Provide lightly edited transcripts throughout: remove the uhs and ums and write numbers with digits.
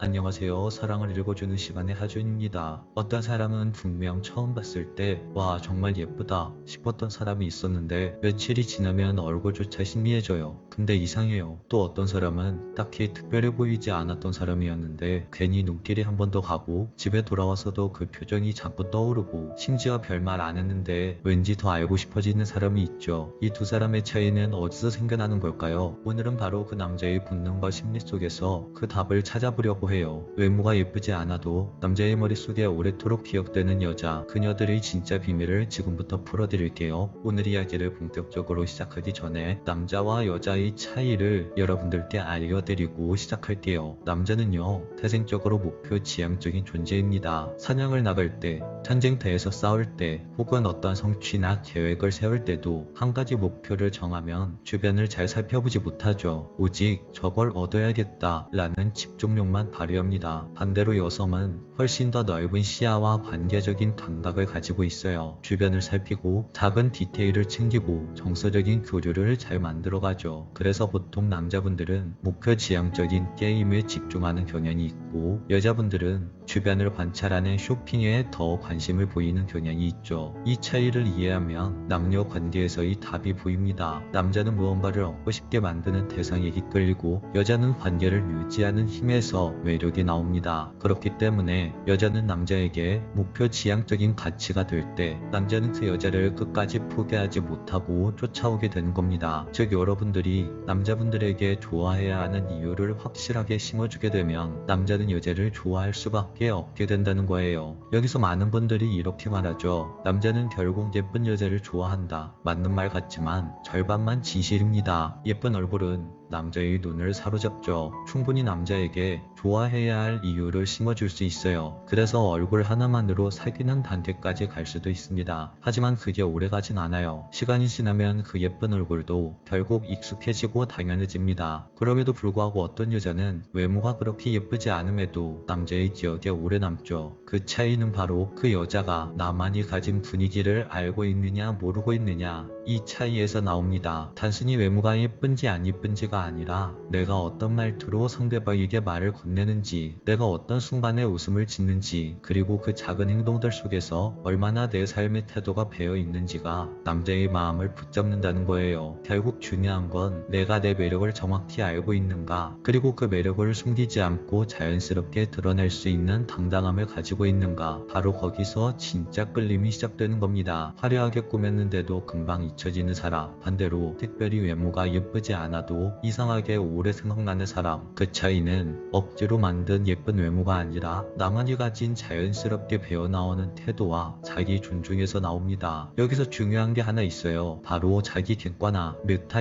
안녕하세요. 사랑을 읽어주는 시간의 하준입니다. 어떤 사람은 분명 처음 봤을 때 와 정말 예쁘다 싶었던 사람이 있었는데 며칠이 지나면 얼굴조차 신미해져요. 근데 이상해요. 또 어떤 사람은 딱히 특별해 보이지 않았던 사람이었는데 괜히 눈길이 한 번 더 가고 집에 돌아와서도 그 표정이 자꾸 떠오르고 심지어 별말 안 했는데 왠지 더 알고 싶어지는 사람이 있죠. 이 두 사람의 차이는 어디서 생겨나는 걸까요? 오늘은 바로 그 남자의 본능과 심리 속에서 그 답을 찾아보려고 해요. 외모가 예쁘지 않아도 남자의 머릿속에 오래도록 기억되는 여자, 그녀들의 진짜 비밀을 지금부터 풀어드릴게요. 오늘 이야기를 본격적으로 시작하기 전에 남자와 여자의 차이를 여러분들께 알려드리고 시작할게요. 남자는요, 태생적으로 목표 지향적인 존재입니다. 사냥을 나갈 때, 전쟁터에서 싸울 때, 혹은 어떤 성취나 계획을 세울 때도 한 가지 목표를 정하면 주변을 잘 살펴보지 못하죠. 오직 저걸 얻어야겠다 라는 집중력만 발휘합니다. 반대로 여성은 훨씬 더 넓은 시야와 관계적인 감각을 가지고 있어요. 주변을 살피고 작은 디테일을 챙기고 정서적인 교류를 잘 만들어가죠. 그래서 보통 남자분들은 목표 지향적인 게임에 집중하는 경향이 있고 여자분들은 주변을 관찰하는 쇼핑에 더 관심을 보이는 경향이 있죠. 이 차이를 이해하면 남녀 관계에서의 답이 보입니다. 남자는 무언가를 얻고 싶게 만드는 대상에게 끌리고 여자는 관계를 유지하는 힘에서 매력이 나옵니다. 그렇기 때문에 여자는 남자에게 목표 지향적인 가치가 될 때 남자는 그 여자를 끝까지 포기하지 못하고 쫓아오게 되는 겁니다. 즉 여러분들이 남자분들에게 좋아해야 하는 이유를 확실하게 심어주게 되면 남자는 여자를 좋아할 수밖에 없게 된다는 거예요. 여기서 많은 분들이 이렇게 말하죠. 남자는 결국 예쁜 여자를 좋아한다. 맞는 말 같지만 절반만 진실입니다. 예쁜 얼굴은 남자의 눈을 사로잡죠. 충분히 남자에게 좋아해야 할 이유를 심어줄 수 있어요. 그래서 얼굴 하나만으로 사귀는 단계까지 갈 수도 있습니다. 하지만 그게 오래가진 않아요. 시간이 지나면 그 예쁜 얼굴도 결국 익숙해지고 당연해집니다. 그럼에도 불구하고 어떤 여자는 외모가 그렇게 예쁘지 않음에도 남자의 기억에 오래 남죠. 그 차이는 바로 그 여자가 나만이 가진 분위기를 알고 있느냐 모르고 있느냐, 이 차이에서 나옵니다. 단순히 외모가 예쁜지 안 예쁜지가 아니라 내가 어떤 말투로 상대방에게 말을 건네는지, 내가 어떤 순간에 웃음을 짓는지, 그리고 그 작은 행동들 속에서 얼마나 내 삶의 태도가 배어 있는지가 남자의 마음을 붙잡는다는 거예요. 결국 중요한 건 내가 내 매력을 정확히 알고 있는가, 그리고 그 매력을 숨기지 않고 자연스럽게 드러낼 수 있는 당당함을 가지고 있는가, 바로 거기서 진짜 끌림이 시작되는 겁니다. 화려하게 꾸몄는데도 금방 잊혀지는 사람, 반대로 특별히 외모가 예쁘지 않아도 이상하게 오래 생각나는 사람, 그 차이는 억지로 만든 예쁜 외모가 아니라 나만이 가진 자연스럽게 배어나오는 태도와 자기 존중에서 나옵니다. 여기서 중요한 게 하나 있어요. 바로 자기 객관화,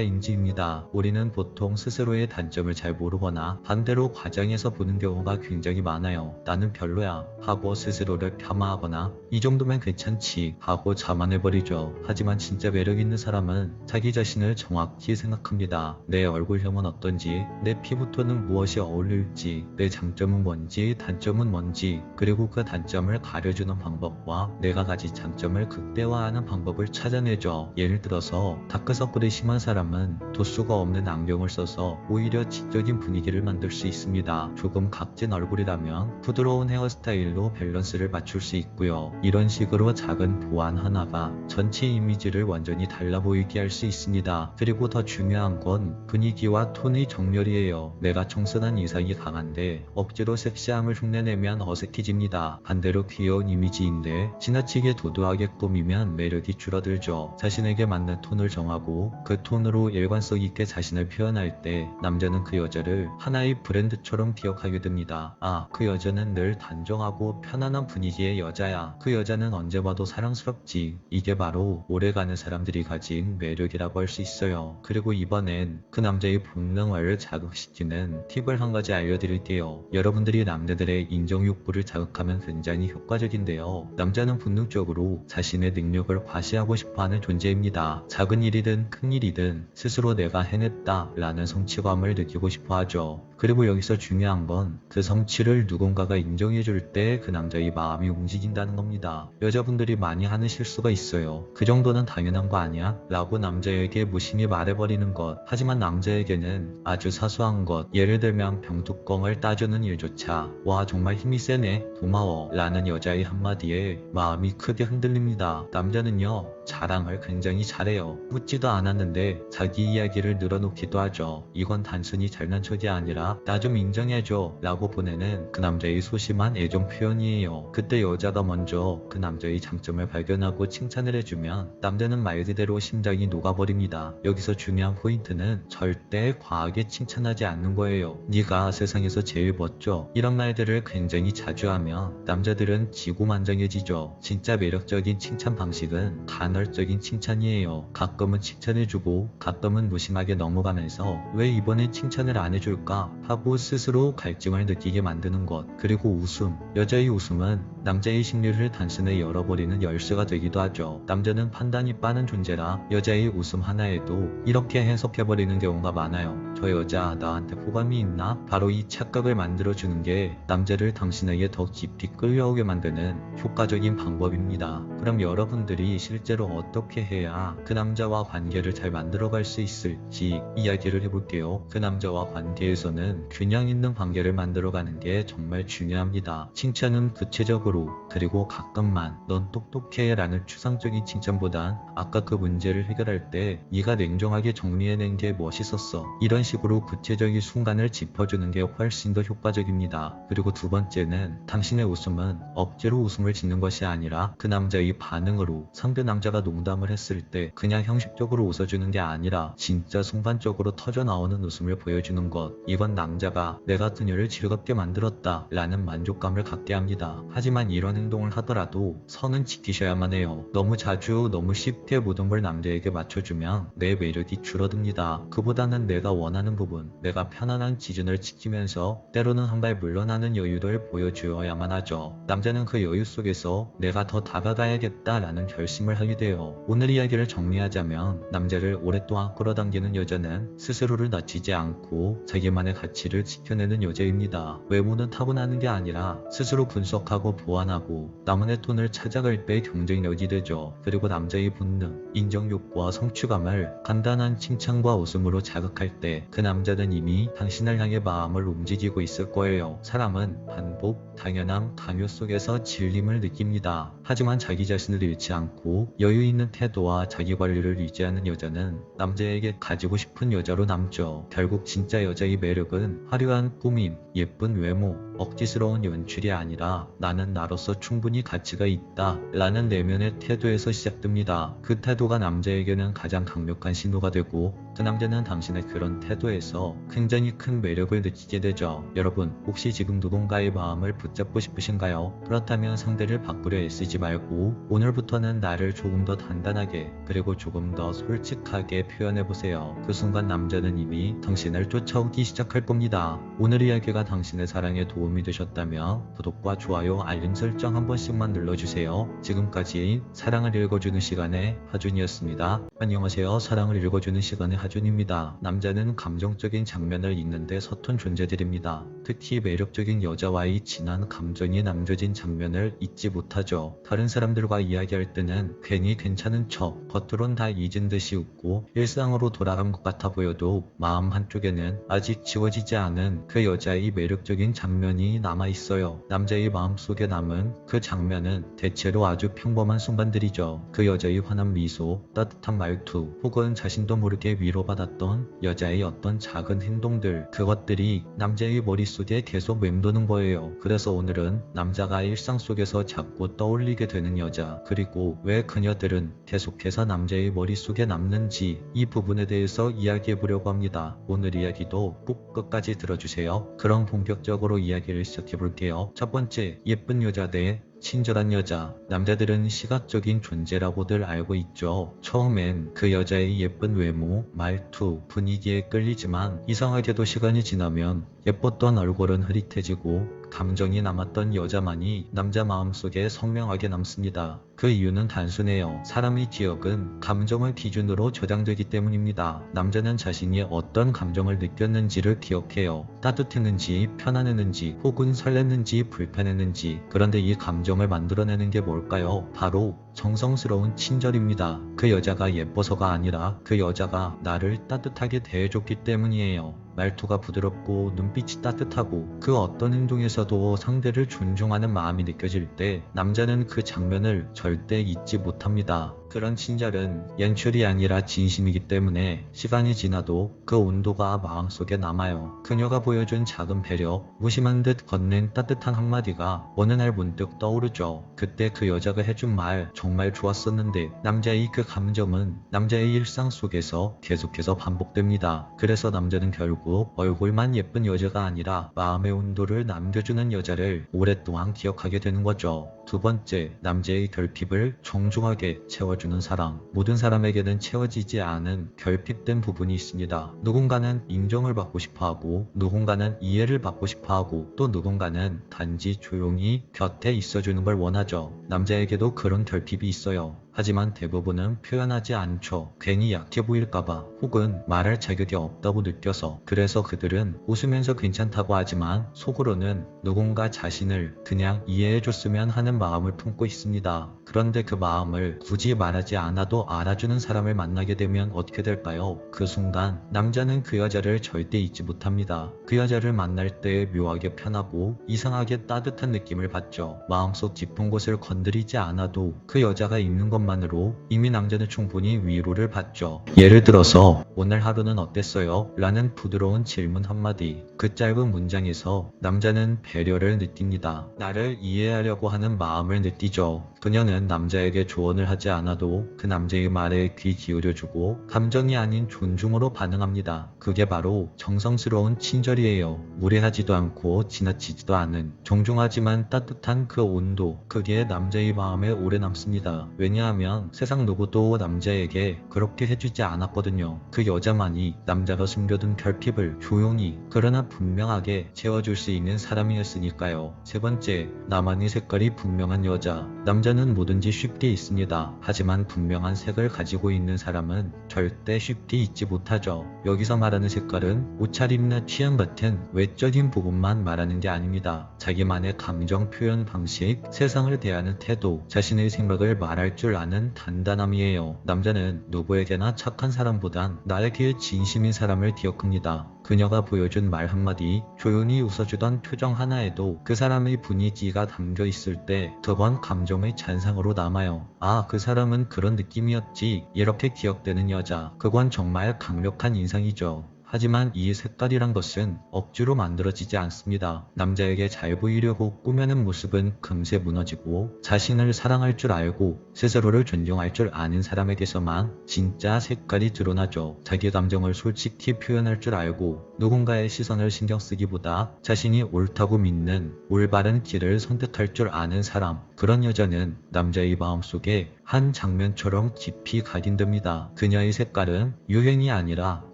메타인지입니다. 우리는 보통 스스로의 단점을 잘 모르거나 반대로 과장해서 보는 경우가 굉장히 많아요. 나는 별로야 하고 스스로를 폄하하거나 이 정도면 괜찮지 하고 자만해버리죠. 하지만 진짜 매력 있는 사람은 자기 자신을 정확히 생각합니다. 내 얼굴형은 어떤지, 내 피부톤은 무엇이 어울릴지, 내 장점은 뭔지, 단점은 뭔지, 그리고 그 단점을 가려주는 방법과 내가 가진 장점을 극대화하는 방법을 찾아내죠. 예를 들어서 다크서클이 심한 사람은 도수가 없는 안경을 써서 오히려 지적인 분위기를 만들 수 있습니다. 조금 각진 얼굴이라면 부드러운 헤어스타일로 밸런스를 맞출 수 있고요. 이런 식으로 작은 보완 하나가 전체 이미지를 완전히 달라 보이게 할 수 있습니다. 그리고 더 중요한 건 분위기와 톤의 정렬이에요. 내가 청순한 이상이 강한데 억지로 섹시함을 흉내내면 어색해집니다. 반대로 귀여운 이미지인데 지나치게 도도하게 꾸미면 매력이 줄어들죠. 자신에게 맞는 톤을 정하고 그 톤으로 일관성 있게 자신을 표현할 때 남자는 그 여자를 하나의 브랜드처럼 기억하게 됩니다. 아, 그 여자는 늘 단정하고 편안한 분위기의 여자야. 그 여자는 언제 봐도 사랑스럽지. 이게 바로 오래가는 사람들이 가진 매력이라고 할 수 있어요. 그리고 이번엔 그 남자의 본능을 자극시키는 팁을 한 가지 알려드릴게요. 여러분들이 남자들의 인정욕구를 자극하면 굉장히 효과적인데요. 남자는 본능적으로 자신의 능력을 과시하고 싶어하는 존재입니다. 작은 일이든 큰 일이든 스스로 내가 해냈다 라는 성취감을 느끼고 싶어 하죠. 그리고 여기서 중요한 건 그 성취를 누군가가 인정해줄 때 그 남자의 마음이 움직인다는 겁니다. 여자분들이 많이 하는 실수가 있어요. 그 정도는 당연한 거 아니야? 아냐? 라고 남자에게 무심히 말해버리는 것. 하지만 남자에게는 아주 사소한 것, 예를 들면 병뚜껑을 따주는 일조차 와 정말 힘이 세네, 고마워 라는 여자의 한마디에 마음이 크게 흔들립니다. 남자는요, 자랑을 굉장히 잘해요. 묻지도 않았는데 자기 이야기를 늘어놓기도 하죠. 이건 단순히 잘난 척이 아니라 나 좀 인정해줘 라고 보내는 그 남자의 소심한 애정 표현이에요. 그때 여자가 먼저 그 남자의 장점을 발견하고 칭찬을 해주면 남자는 말 그대로 심장이 녹아버립니다. 여기서 중요한 포인트는 절대 과하게 칭찬하지 않는 거예요. 네가 세상에서 제일 멋져, 이런 말들을 굉장히 자주 하면 남자들은 지고만장해지죠. 진짜 매력적인 칭찬 방식은 간헐적인 칭찬이에요. 가끔은 칭찬해주고 가끔은 무심하게 넘어가면서 왜 이번엔 칭찬을 안 해줄까 하고 스스로 갈증을 느끼게 만드는 것. 그리고 웃음. 여자의 웃음은 남자의 심리를 단순히 열어버리는 열쇠가 되기도 하죠. 남자는 판단이 빠른 존재라 여자의 웃음 하나에도 이렇게 해석해버리는 경우가 많아요. 저 여자 나한테 호감이 있나? 바로 이 착각을 만들어주는 게 남자를 당신에게 더 깊이 끌려오게 만드는 효과적인 방법입니다. 그럼 여러분들이 실제로 어떻게 해야 그 남자와 관계를 잘 만들어갈 수 있을지 이야기를 해볼게요. 그 남자와 관계에서는 균형 있는 관계를 만들어가는 게 정말 중요합니다. 칭찬은 구체적으로, 그리고 가끔만 넌 똑똑해 라는 추상적인 칭찬보단 아까 그 문제를 해결할 때 네가 냉정하게 정리해낸 게 멋있었어, 이런 식으로 구체적인 순간을 짚어주는 게 훨씬 더 효과적입니다. 그리고 두 번째는 당신의 웃음은 억지로 웃음을 짓는 것이 아니라 그 남자의 반응으로, 상대 남자가 농담을 했을 때 그냥 형식적으로 웃어주는 게 아니라 진짜 순간적으로 터져나오는 웃음을 보여주는 것. 이건 남자가 내가 그녀를 즐겁게 만들었다 라는 만족감을 갖게 합니다. 하지만 이런 행동을 하더라도 선은 지키셔야만 해요. 너무 자주 너무 쉽게 모든 걸 남자에게 맞춰주면 내 매력이 줄어듭니다. 그보다는 내가 원하는 부분, 내가 편안한 기준을 지키면서 때로는 한 발 물러나는 여유를 보여주어야만 하죠. 남자는 그 여유 속에서 내가 더 다가가야겠다 라는 결심을 하게 돼요. 오늘 이야기를 정리하자면 남자를 오랫동안 끌어당기는 여자는 스스로를 낮추지 않고 자기만의 가치를 지켜내는 여자입니다. 외모는 타고나는 게 아니라 스스로 분석하고 보완하고 나만의 톤을 찾아갈 때 경쟁력이 되죠. 그리고 남자의 본능, 인정욕구와 성취감을 간단한 칭찬과 웃음으로 자극할 때 그 남자는 이미 당신을 향해 마음을 움직이고 있을 거예요. 사람은 반복, 당연함, 강요 속에서 질림을 느낍니다. 하지만 자기 자신을 잃지 않고 여유 있는 태도와 자기 관리를 유지하는 여자는 남자에게 가지고 싶은 여자로 남죠. 결국 진짜 여자의 매력은 화려한 꾸밈, 예쁜 외모, 억지스러운 연출이 아니라 나는 나로서 충분히 가치가 있다 라는 내면의 태도에서 시작됩니다. 그 태도가 남자에게는 가장 강력한 신호가 되고 그 남자는 당신의 그런 태도에서 굉장히 큰 매력을 느끼게 되죠. 여러분, 혹시 지금 누군가의 마음을 붙잡고 싶으신가요? 그렇다면 상대를 바꾸려 애쓰지 말고 오늘부터는 나를 조금 더 단단하게, 그리고 조금 더 솔직하게 표현해보세요. 그 순간 남자는 이미 당신을 쫓아오기 시작할 겁니다. 오늘 이야기가 당신의 사랑에 도움이 되셨다면 구독과 좋아요, 알림 설정 한 번씩만 눌러주세요. 지금까지 사랑을 읽어주는 시간의 하준이었습니다. 안녕하세요. 사랑을 읽어주는 시간의 하준입니다. 남자는 감정적인 장면을 읽는데 서툰 존재들입니다. 특히 매력적인 여자와의 진한 감정이 남겨진 장면을 잊지 못하죠. 다른 사람들과 이야기할 때는 괜히 괜찮은 척, 겉으론 다 잊은 듯이 웃고 일상으로 돌아간 것 같아 보여도 마음 한쪽에는 아직 지워지지 않은 그 여자의 매력적인 장면이 남아있어요. 남자의 마음속에 남은 그 장면은 대체로 아주 평범한 순간들이죠. 그 여자의 환한 미소, 따뜻한 말투, 혹은 자신도 모르게 위로받았던 여자의 어떤 작은 행동들, 그것들이 남자의 머릿속에 계속 맴도는 거예요. 그래서 오늘은 남자가 일상 속에서 자꾸 떠올리게 되는 여자, 그리고 왜 그녀들은 계속해서 남자의 머릿속에 남는지, 이 부분에 대해서 이야기해보려고 합니다. 오늘 이야기도 꼭 끝까지 들어주세요. 그럼 본격적으로 이야기를 시작해볼게요. 첫 번째, 예쁜 여자 대 친절한 여자. 남자들은 시각적인 존재라고들 알고 있죠. 처음엔 그 여자의 예쁜 외모, 말투, 분위기에 끌리지만 이상하게도 시간이 지나면 예뻤던 얼굴은 흐릿해지고 감정이 남았던 여자만이 남자 마음속에 선명하게 남습니다. 그 이유는 단순해요. 사람의 기억은 감정을 기준으로 저장되기 때문입니다. 남자는 자신이 어떤 감정을 느꼈는지를 기억해요. 따뜻했는지, 편안했는지, 혹은 설렜는지, 불편했는지. 그런데 이 감정 감정을 만들어내는 게 뭘까요? 바로 정성스러운 친절입니다. 그 여자가 예뻐서가 아니라 그 여자가 나를 따뜻하게 대해줬기 때문이에요. 말투가 부드럽고 눈빛이 따뜻하고 그 어떤 행동에서도 상대를 존중하는 마음이 느껴질 때 남자는 그 장면을 절대 잊지 못합니다. 그런 친절은 연출이 아니라 진심이기 때문에 시간이 지나도 그 온도가 마음속에 남아요. 그녀가 보여준 작은 배려, 무심한 듯 건넨 따뜻한 한마디가 어느 날 문득 떠오르죠. 그때 그 여자가 해준 말 정말 좋았었는데 남자의 그 감정은 남자의 일상 속에서 계속해서 반복됩니다. 그래서 남자는 결국 얼굴만 예쁜 여자가 아니라 마음의 온도를 남겨주는 여자를 오랫동안 기억하게 되는 거죠. 두 번째, 남자의 결핍을 정중하게 채워주는 사랑. 모든 사람에게는 채워지지 않은 결핍된 부분이 있습니다. 누군가는 인정을 받고 싶어하고, 누군가는 이해를 받고 싶어하고, 또 누군가는 단지 조용히 곁에 있어주는 걸 원하죠. 남자에게도 그런 결핍이 있어요. 하지만 대부분은 표현하지 않죠. 괜히 약해 보일까봐 혹은 말할 자격이 없다고 느껴서. 그래서 그들은 웃으면서 괜찮다고 하지만 속으로는 누군가 자신을 그냥 이해해줬으면 하는 마음을 품고 있습니다. 그런데 그 마음을 굳이 말하지 않아도 알아주는 사람을 만나게 되면 어떻게 될까요? 그 순간 남자는 그 여자를 절대 잊지 못합니다. 그 여자를 만날 때 묘하게 편하고 이상하게 따뜻한 느낌을 받죠. 마음속 깊은 곳을 건드리지 않아도 그 여자가 있는 것만으로 이미 남자는 충분히 위로를 받죠. 예를 들어서 오늘 하루는 어땠어요? 라는 부드러운 질문 한마디. 그 짧은 문장에서 남자는 배려를 느낍니다. 나를 이해하려고 하는 마음을 느끼죠. 그녀는 남자에게 조언을 하지 않아도 그 남자의 말에 귀 기울여주고 감정이 아닌 존중으로 반응합니다. 그게 바로 정성스러운 친절이에요. 무례하지도 않고 지나치지도 않은 정중하지만 따뜻한 그 온도, 그게 남자의 마음에 오래 남습니다. 왜냐하면 세상 누구도 남자에게 그렇게 해주지 않았거든요. 그 여자만이 남자가 숨겨둔 결핍을 조용히 그러나 분명하게 채워줄 수 있는 사람이었으니까요. 세 번째, 나만의 색깔이 분명한 여자. 남자는 뭐든지 쉽게 있습니다. 하지만 분명한 색을 가지고 있는 사람은 절대 쉽게 잊지 못하죠. 여기서 말하는 색깔은 옷차림이나 취향 같은 외적인 부분만 말하는 게 아닙니다. 자기만의 감정 표현 방식, 세상을 대하는 태도, 자신의 생각을 말할 줄 아는 단단함이에요. 남자는 누구에게나 착한 사람보단 나에게 진심인 사람을 기억합니다. 그녀가 보여준 말 한마디, 조용히 웃어주던 표정 하나에도 그 사람의 분위기가 담겨 있을 때 그건 감정의 잔상으로 남아요. 아, 그 사람은 그런 느낌이었지. 이렇게 기억되는 여자. 그건 정말 강력한 인상이죠. 하지만 이 색깔이란 것은 억지로 만들어지지 않습니다. 남자에게 잘 보이려고 꾸며낸 모습은 금세 무너지고 자신을 사랑할 줄 알고 스스로를 존중할 줄 아는 사람에게서만 진짜 색깔이 드러나죠. 자기 감정을 솔직히 표현할 줄 알고 누군가의 시선을 신경 쓰기보다 자신이 옳다고 믿는 올바른 길을 선택할 줄 아는 사람. 그런 여자는 남자의 마음속에 한 장면처럼 깊이 각인됩니다. 그녀의 색깔은 유행이 아니라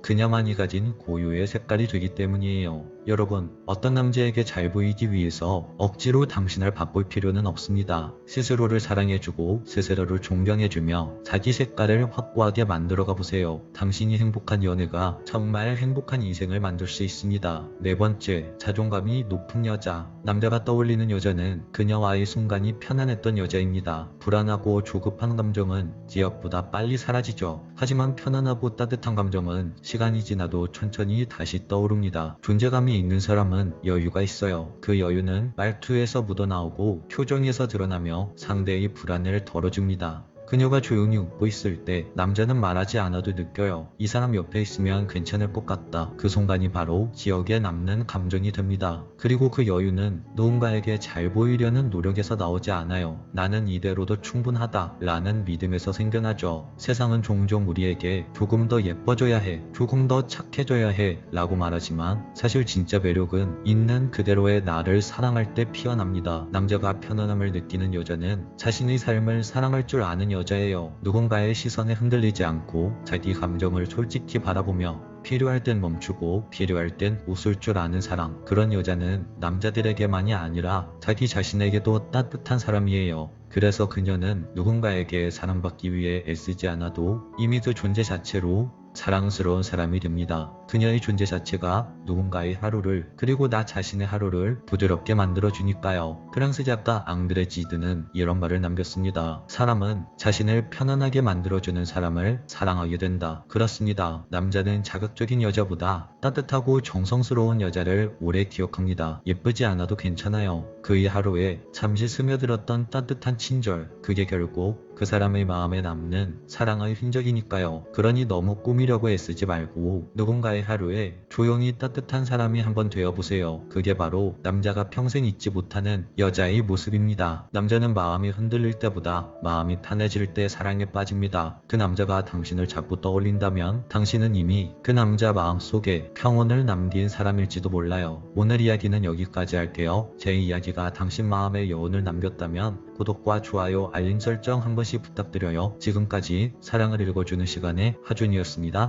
그녀만이 가진 고유의 색깔이 되기 때문이에요. 여러분, 어떤 남자에게 잘 보이기 위해서 억지로 당신을 바꿀 필요는 없습니다. 스스로를 사랑해주고 스스로를 존경해주며 자기 색깔을 확고하게 만들어가 보세요. 당신이 행복한 연애가 정말 행복한 인생을 만들 수 있습니다. 네 번째, 자존감이 높은 여자. 남자가 떠올리는 여자는 그녀와의 순간이 편안했던 여자입니다. 불안하고 조급한 감정은 기억보다 빨리 사라지죠. 하지만 편안하고 따뜻한 감정은 시간이 지나도 천천히 다시 떠오릅니다. 존재감이 있는 사람은 여유가 있어요. 그 여유는 말투에서 묻어나오고 표정에서 드러나며 상대의 불안을 덜어줍니다. 그녀가 조용히 웃고 있을 때 남자는 말하지 않아도 느껴요. 이 사람 옆에 있으면 괜찮을 것 같다. 그 순간이 바로 기억에 남는 감정이 됩니다. 그리고 그 여유는 누군가에게 잘 보이려는 노력에서 나오지 않아요. 나는 이대로도 충분하다 라는 믿음에서 생겨나죠. 세상은 종종 우리에게 조금 더 예뻐져야 해, 조금 더 착해져야 해 라고 말하지만 사실 진짜 매력은 있는 그대로의 나를 사랑할 때 피어납니다. 남자가 편안함을 느끼는 여자는 자신의 삶을 사랑할 줄 아는 여자예요. 누군가의 시선에 흔들리지 않고 자기 감정을 솔직히 바라보며 필요할 땐 멈추고 필요할 땐 웃을 줄 아는 사람. 그런 여자는 남자들에게만이 아니라 자기 자신에게도 따뜻한 사람이에요. 그래서 그녀는 누군가에게 사랑받기 위해 애쓰지 않아도 이미 그 존재 자체로 사랑스러운 사람이 됩니다. 그녀의 존재 자체가 누군가의 하루를, 그리고 나 자신의 하루를 부드럽게 만들어주니까요. 프랑스 작가 앙드레 지드는 이런 말을 남겼습니다. 사람은 자신을 편안하게 만들어주는 사람을 사랑하게 된다. 그렇습니다. 남자는 자극적인 여자보다 따뜻하고 정성스러운 여자를 오래 기억합니다. 예쁘지 않아도 괜찮아요. 그의 하루에 잠시 스며들었던 따뜻한 친절, 그게 결국 그 사람의 마음에 남는 사랑의 흔적이니까요. 그러니 너무 꾸미려고 애쓰지 말고 누군가의 하루에 조용히 따뜻한 사람이 한번 되어보세요. 그게 바로 남자가 평생 잊지 못하는 여자의 모습입니다. 남자는 마음이 흔들릴 때보다 마음이 편해질 때 사랑에 빠집니다. 그 남자가 당신을 자꾸 떠올린다면 당신은 이미 그 남자 마음속에 평온을 남긴 사람일지도 몰라요. 오늘 이야기는 여기까지 할게요. 제 이야기가 당신 마음에 여운을 남겼다면 구독과 좋아요, 알림 설정 한 번씩 부탁드려요. 지금까지 사랑을 읽어주는 시간의 하준이었습니다.